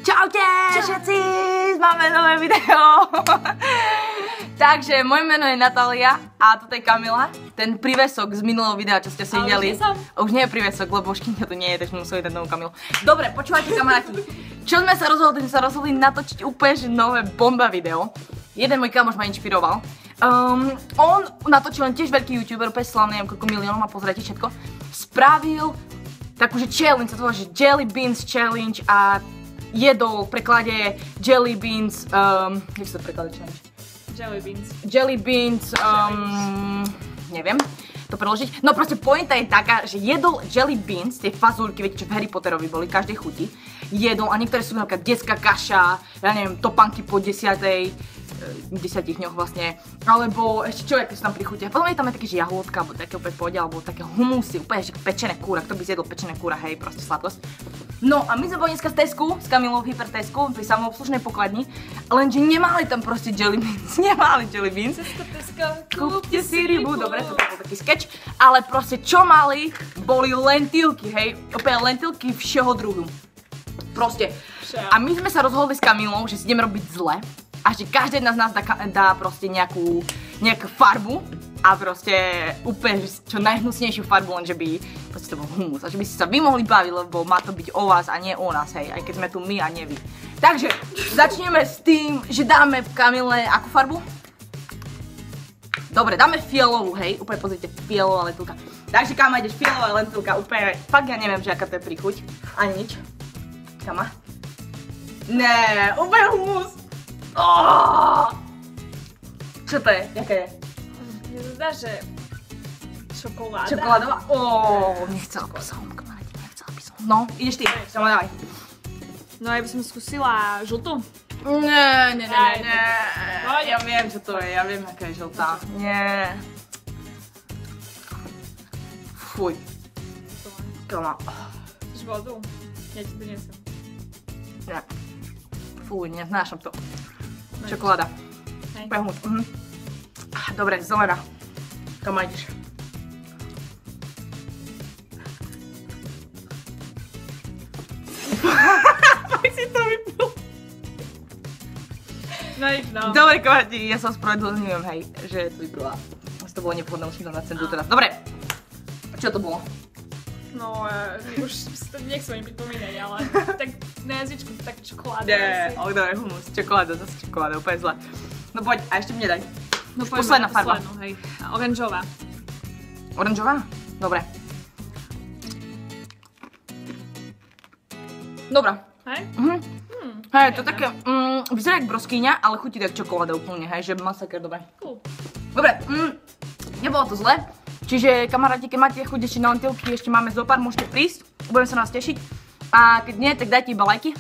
Čaute všetci, máme nové video. Takže moje meno je Natália a toto je Kamila. Ten prívesok z minulého videa, čo ste si videli. Už nie je prívesok, lebo už kniha tu nie je, takže museli dať novú Kamilu. Dobre, počúvajte kamaráti. Čo sme sa rozhodli? My sa rozhodli natočiť úplne nové bomba video. Jeden môj kamoš ma inšpiroval. On natočil len tiež veľký youtuber, úplne slavný, neviem koľko miliónov má, pozrite všetko. Spravil takúže challenge, sa to volá, že Jelly Beans Challenge a jedol v preklade Jelly Beans, jak sa to preklade challenge? Jelly Beans. Jelly Beans, neviem to preložiť. No proste pointa je taká, že jedol Jelly Beans, tie fazulky, viete čo v Harry Potterovi boli, každej chuti. Jedol a niektoré sú napríklad detská kaša, ja neviem, topánky po 10 dňoch vlastne, alebo ešte čo, aké sú tam prichutia. Potom je tam aj také, že jahôdka, alebo také úplne pôjde, alebo také humusy, úplne že pečené kúra, kto by zjedol pečené kúra, hej, proste sladkosť. No a my sme boli dneska v Tesku, s Kamilou v Hypertesku, pri samoobslužnej pokladni, lenže nemali tam proste Jelly Beans, nemali Jelly Beans. Kúpte si rybu, dobre, to bol taký sketch, ale proste čo mali, boli lentilky, hej, úplne lentilky všeho druhu. Proste. A my sme sa rozhodli s Kamilou, že si ideme robiť zle. A že každý z nás dá proste nejakú farbu a proste úplne čo najhnusnejšiu farbu, lenže by proste to bol humus a že by ste sa vy mohli baviť, lebo má to byť o vás a nie o nás, hej, aj keď sme tu my a nie vy. Takže začneme s tým, že dáme v Kamile akú farbu? Dobre, dáme fialovú, hej, úplne pozrite, fialová lentilka. Takže Kama, ideš fialová lentilka, úplne, fakt ja neviem, že aká to je príchuť, ani nič. Kama? Né, úplne humus. Čo to je? Jaké je? Mne sa zdá, že čokoláda. Čokoládová? Nechcela by som, kamaráti, nechcela by som. No, ideš ty, sama dávaj. No ja by som skúsila žltú. Nie. Ja viem, čo to je, ja viem, aká je žltá. Nie. Fuj. Kama. Chceš vodu? Ja ti donesem. Nie. Fuj, neznášam to. Čokoláda. Pehúť. Dobre, zelená. Kam ideš? Pak si to vypil. No. Dobre, kamaráti, ja sa spravedlňujem, hej, že to vypila. Asi to bolo nepôvodné, musím to na cenzu teraz. Dobre. Čo to bolo? No, už to nechcem mi pripomínať, ale tak na jazyčku tak čokoláda. Nie, dobre, humus, čokoláda, zase čokoláda, úplne zle. No poď, a ešte mne daj. No posledná farba. Poslednú, hej. Oranžová. Oranžová? Dobre. Dobrá. Hej? Hej, to také, vyzerá jak broskýňa, ale chutí tak čokoláda úplne, hej, že masaker, dobre. Cool. Dobre, nebolo to zle. Čiže kamaráti, keď máte chuť ešte na lentilky, ešte máme zopár, môžete prísť, budeme sa na vás tešiť. A keď nie, tak dajte iba lajky.